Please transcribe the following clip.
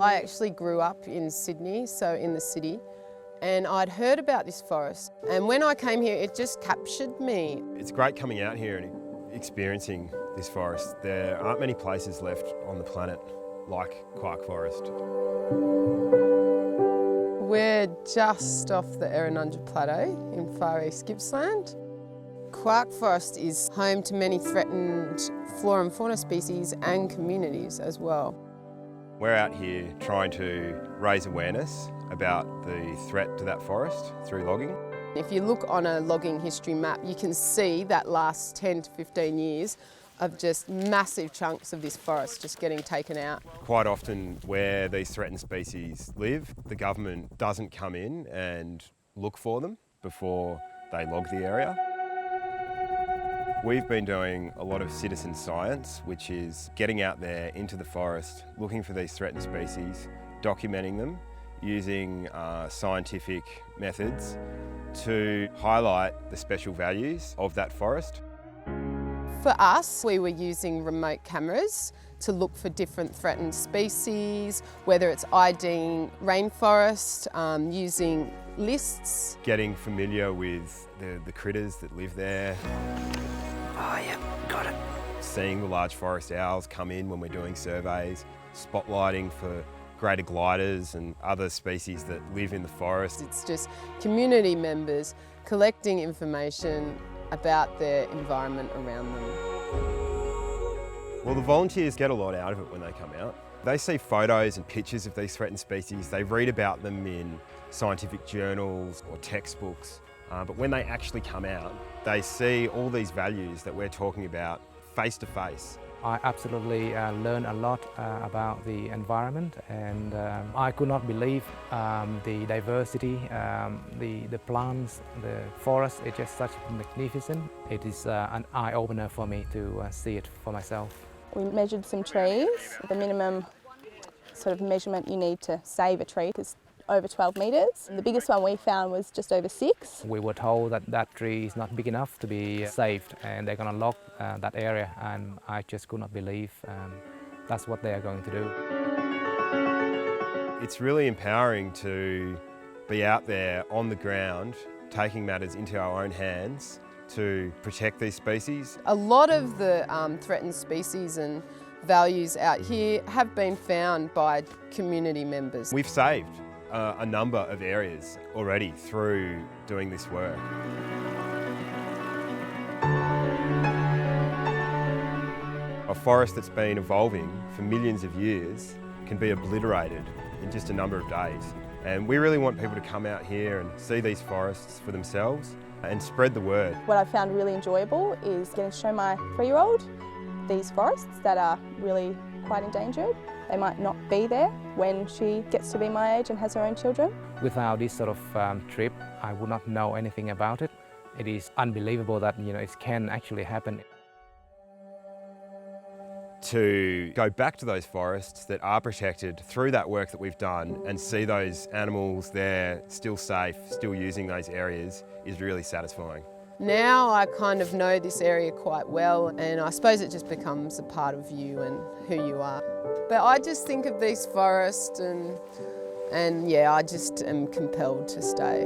I actually grew up in Sydney, so in the city, and I'd heard about this forest. And when I came here, it just captured me. It's great coming out here and experiencing this forest. There aren't many places left on the planet like Kuark Forest. We're just off the Errinundra Plateau in far East Gippsland. Kuark Forest is home to many threatened flora and fauna species and communities as well. We're out here trying to raise awareness about the threat to that forest through logging. If you look on a logging history map, you can see that last 10 to 15 years of just massive chunks of this forest just getting taken out. Quite often where these threatened species live, the government doesn't come in and look for them before they log the area. We've been doing a lot of citizen science, which is getting out there into the forest, looking for these threatened species, documenting them, using scientific methods to highlight the special values of that forest. For us, we were using remote cameras to look for different threatened species, whether it's IDing rainforest, using lists. Getting familiar with the critters that live there. Oh yeah, got it. Seeing the large forest owls come in when we're doing surveys, spotlighting for greater gliders and other species that live in the forest. It's just community members collecting information about their environment around them. Well, the volunteers get a lot out of it when they come out. They see photos and pictures of these threatened species. They read about them in scientific journals or textbooks. But when they actually come out, they see all these values that we're talking about face to face. I absolutely learned a lot about the environment, and I could not believe the diversity, the plants, the forest. It's just such magnificent. It is an eye-opener for me to see it for myself. We measured some trees. The minimum sort of measurement you need to save a tree is over 12 metres. The biggest one we found was just over 6. We were told that that tree is not big enough to be saved and they're going to log that area, and I just could not believe that's what they are going to do. It's really empowering to be out there on the ground, taking matters into our own hands to protect these species. A lot of the threatened species and values out here have been found by community members. We've saved a number of areas already through doing this work. A forest that's been evolving for millions of years can be obliterated in just a number of days. And we really want people to come out here and see these forests for themselves and spread the word. What I found really enjoyable is getting to show my 3-year-old these forests that are really quite endangered. They might not be there when she gets to be my age and has her own children. Without this sort of trip, I would not know anything about it. It is unbelievable that it can actually happen. To go back to those forests that are protected through that work that we've done and see those animals there still safe, still using those areas is really satisfying. Now I kind of know this area quite well, and I suppose it just becomes a part of you and who you are. But I just think of these forests and yeah, I just am compelled to stay.